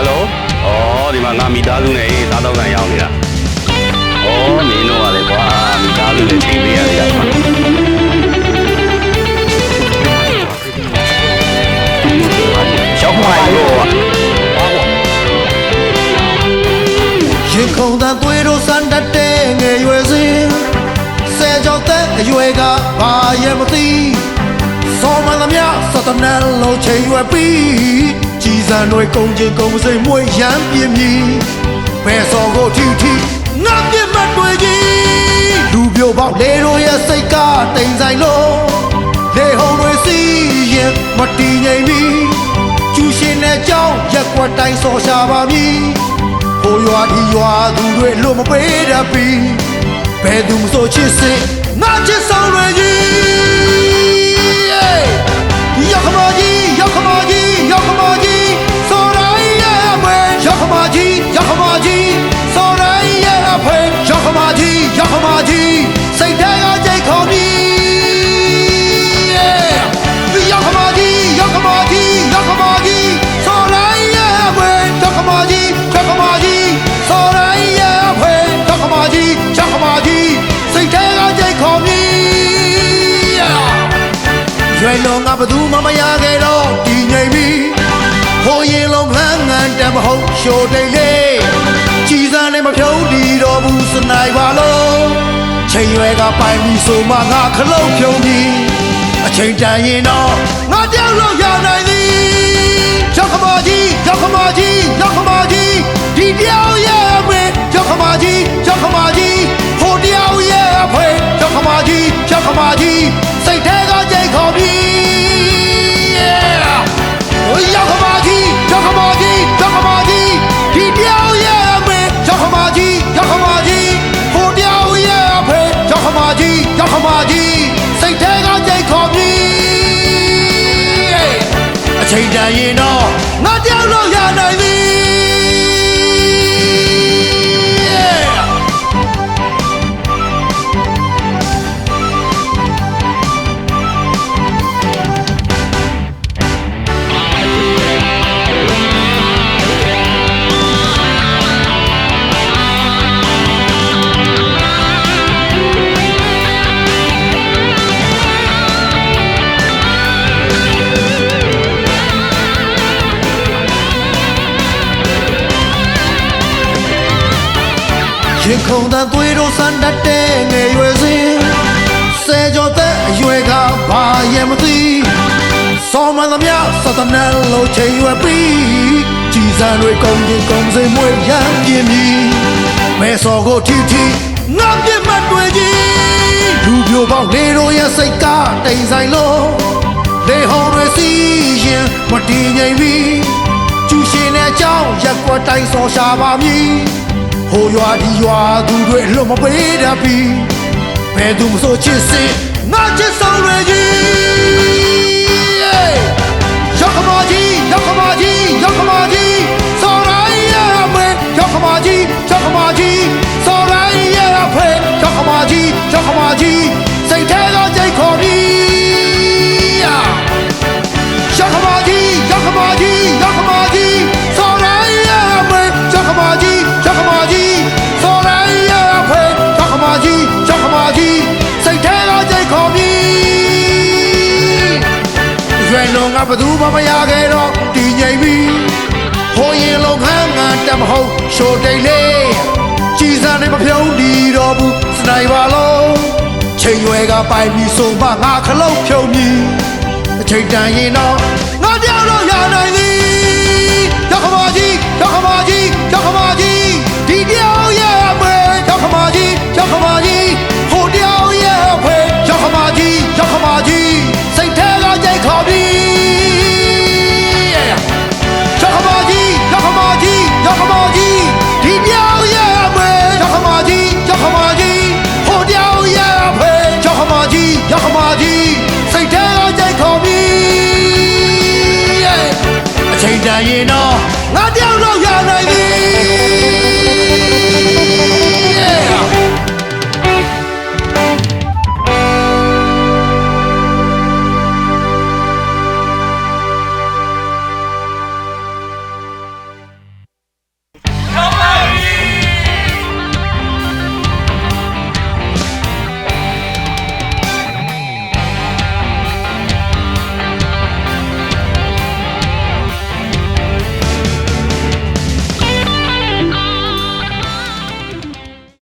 ယ်လိုဩဒီမှာငါမိသားစုနဲ့အေးသားတော့ကန်ရောက်နေတာဩမင်းတို့ကလည်းကွာမိသားစုနဲ့ချိန်ပေးရတယ်ကွာရောက်မှရောရင်ခုန်တဲ့သွေးတို့စံတတ်တဲ့ငယ်ရွယ်စဉ်ဆယ်ကျော်တဲ့အရွယ်ကဘာရဲ့မသိစောမသမျှစတနန်လုံးချိန်ရွယ်ပြီးကြည်စံတွေကုန်ချင်းကုန်စိမ်မွေရမ်းပြင်းမြည်ဘယ်စောကိုထီထီငါပြစ်မှတ်တွေကြီးလူပြိုပေါက်လေတို့ရဲ့စိတ်ကတိမ်ဆိုင်လို့လေဟုံတွေစီးရင်မတည်ငြိမ်ပြီးကျူရှင်တဲ့ကြောင်းရက်ွက်တိုင်းစော်ရှာပါမည်ဟိုရွာဒီရွာသူတွေလွတ်မပေးတတ်ပြီးဘယ်သူမဆိုချစ်စစ်ငါချစ်ဆောင်တွေကြီးရောက်ခမကြီးရောက်ခမကြီးရောက်ခမကြီးစော်ရိုင်းရဲ့အဖေရောက်ခမကြီးရောက်ခမကြီးစော်ရိုင်းရဲ့အဖေရောက်ခမကြီးရောက်ခမကြီးစိတ်ထဲကကြိတ်ခေါ်ပြီးရောက်ခမကြီးရောက်ခမကြီးရောက်ခမကြီးစော်ရိုင်းရဲ့အဖေရောက်ခမကြီးရောက်ခမကြီးစော်ရိုင်းရဲ့အဖေရောက်ခမကြီးရောက်ခမကြီးစိတ်ထဲကကြိတ်ခေါ်ပြီးရွယ်လုံးငါဘသူမှမရခဲ့တော့ဒီငိမ်ပြီဟိုရင်လုံးလှမ်းငန်းတမဟုတ်ရှို့တိတ်လေးကြည်စံနဲ့မဖြုံးတီတော့ဘူးစနိုင်ပါလို့ချိန်ရွယ်ကပိုင်ပြီးဆိုမှငါခလုတ်ဖြုံးပြီးအချိန်တန်ရင်တော့ငါတောက်လို့ရနိုင်သည်ရောက်ခမကြီးရောက်ခမကြီးရောက်ခမကြီးဒီတယောက်ရဲ့အဖေရောက်ခမကြီးရောက်ခမကြီးဟိုတယောက်ရဲ့အဖေရောက်ခမကြီးရောက်ခမကြီးစိတ်ထဲကကြိတ်ခေါ်ပြီးရောက်ခမကြီးရောက်ခမကြီးရောက်ခမကြီးဒီတယောက်ရဲ့အဖေရောက်ခမကြီးရောက်ခမကြီးဟိုတယောက်ရဲ့အဖေရောက်ခမကြီးရောက်ခမကြီးစိတ်ထဲကကြိတ်ခေါ်ပြီးအချိန်တန်ရင်တော့ငါတယောက်လို့ရနိုင်သည်ရင်ခုန်တဲ့သွေးတို့စံတတ်တဲ့ငယ်ရွယ်စဉ်ဆယ်ကျော်တဲ့အရွယ်ကဘာရဲ့မသိစောမသမျှစတနန်လုံးချိန်ရွယ်ပြီးကြည်စံတွေကုန်ချင်းကုန်စိမ်မွေရမ်းပြင်းပြီးမဲစော်ကိုထီထီငါပြစ်မှတ်တွေကြီးလူပြိုပေါက်လေတို့ရဲ့စိတ်ကတိမ်ဆိုင်လို့လေဟုံတွေစီးရင်မတည်ငြိမ်ပြီးကျူရှင်တဲ့ကြောင်းရက်ွက်တိုင်းစော်ရှာပါမည်ဟိုရွာဒီရွာသူတွေလွတ်မပေးတတ်ပြီးဘယ်သူမဆိုချစ်စစ်ငါချစ်ဆောင်တွေကြီးရောက်ခမကြီးရောက်ခမကြီးရောက်ခမကြီးစော်ရိုင်းရဲ့အဖေရောက်ခမကြီးရောက်ခမကြီးစော်ရိုင်းရဲ့အဖေရောက်ခမကြီးရောက်ခမကြီးစိတ်ထဲကကြိတ်ခေါ်ပြီးရောက်ခမကြီးရောက်ခမကြီးရောက်ခမကြီးစော်ရိုင်းရဲ့အဖေရောက်ခမကြီးရောက်ခမကြီးစော်ရိုင်းရဲ့အဖေရောက်ခမကြီးရောက်ခမကြီးစိတ်ထဲကကြိတ်ခေါ်ပြီးရွယ်လုံးငါဘသူမှမရခဲ့တော့တည်ငြိမ်ပြီးဟိုရင်လုံးခန်းငါတမဟုတ်ရှို့တိတ်လေးကြည်စံနဲ့မဖြုံးတီတော့ဘူးစနိုင်ပါလို့ချိန်ရွယ်ကပိုင်ပြီးဆိုမှငါခလုတ်ဖြုံးပြီးအချိန်တန်ရင်တော့ငါတောက်လို့ရနိုင်သည်ရောက်ခမကြီးရောက်ခမကြီးရောက်ခမကြီးဒီတယောက်ရဲ့အဖေရောက်ခမကြီးရောက်ခမကြီးဟိုတယောက်ရဲ့အဖေရောက်ခမကြီးရောက်ခမကြီးစိတ်ထဲကကြိတ်ခေါ်ပြီးရောက်ခမကြီးရောက်ခမကြီးရောက်ခမကြီးဒီတယောက်ရဲ့အဖေရောက်ခမကြီးရောက်ခမကြီးဟိုတယောက်ရဲ့အဖေရောက်ခမကြီးရောက်ခမကြီးစိတ်ထဲကကြိတ်ခေါ်ပြီးအချိန်တန်ရင်တော့ငါတယောက်တော့ရနိုင်သည်